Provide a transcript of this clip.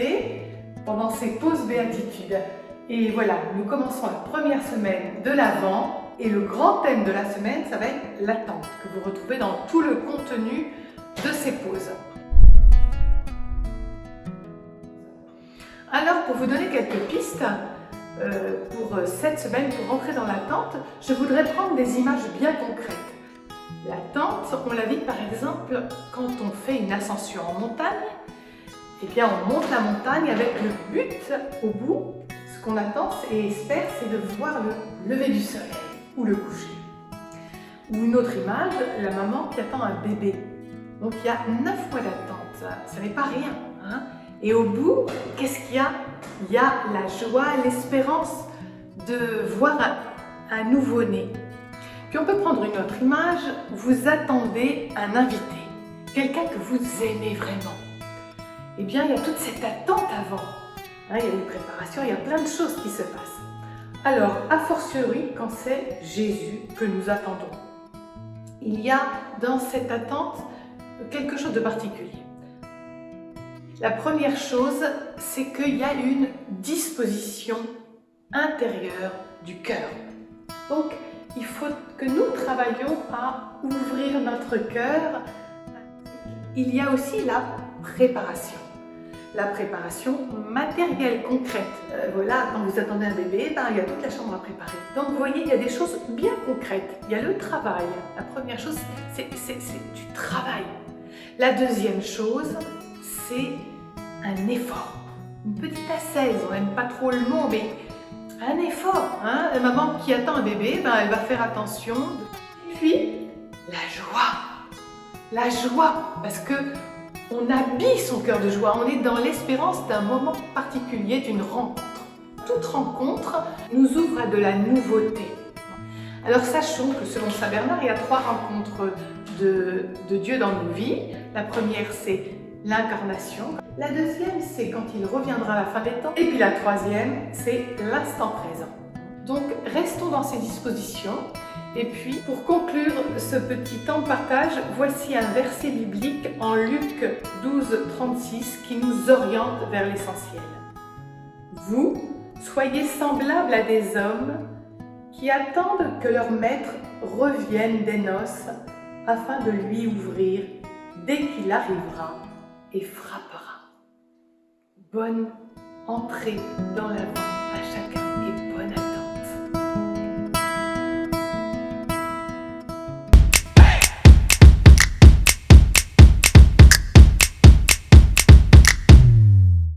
retrouver pendant ces pauses béatitudes. Et voilà, nous commençons la première semaine de l'Avent et le grand thème de la semaine, ça va être l'attente, que vous retrouvez dans tout le contenu de ces pauses. Alors, pour vous donner quelques pistes pour cette semaine, pour rentrer dans l'attente, je voudrais prendre des images bien concrètes. L'attente, on la vit par exemple quand on fait une ascension en montagne. Eh bien, on monte la montagne avec le but au bout. Ce qu'on attend et espère, c'est de voir le lever du soleil ou le coucher. Ou une autre image, la maman qui attend un bébé. Donc il y a 9 mois d'attente, ça n'est pas rien, hein. Et au bout, qu'est-ce qu'il y a? Il y a la joie, l'espérance de voir un nouveau-né. Puis on peut prendre une autre image, vous attendez un invité, quelqu'un que vous aimez vraiment. Eh bien, il y a toute cette attente avant. Hein, il y a une préparation, il y a plein de choses qui se passent. Alors, a fortiori, quand c'est Jésus que nous attendons, il y a dans cette attente quelque chose de particulier. La première chose, c'est qu'il y a une disposition intérieure du cœur. Donc, il faut que nous travaillions à ouvrir notre cœur. Il y a aussi la préparation. La préparation matérielle, concrète. Voilà, quand vous attendez un bébé, il y a toute la chambre à préparer. Donc vous voyez, il y a des choses bien concrètes. Il y a le travail. La première chose, c'est du travail. La deuxième chose, c'est un effort. Une petite ascèse, on n'aime pas trop le mot, mais un effort. Hein. La maman qui attend un bébé, elle va faire attention. Et puis, la joie. La joie, parce que on habille son cœur de joie, on est dans l'espérance d'un moment particulier, d'une rencontre. Toute rencontre nous ouvre à de la nouveauté. Alors sachons que selon Saint Bernard, il y a 3 rencontres de Dieu dans nos vies. La première, c'est l'incarnation. La deuxième, c'est quand il reviendra à la fin des temps. Et puis la troisième, c'est l'instant présent. Donc restons dans ces dispositions. Et puis, pour conclure ce petit temps de partage, voici un verset biblique en Luc 12, 36 qui nous oriente vers l'essentiel. Vous, soyez semblables à des hommes qui attendent que leur maître revienne des noces afin de lui ouvrir dès qu'il arrivera et frappera. Bonne entrée dans l'Avent à chacun.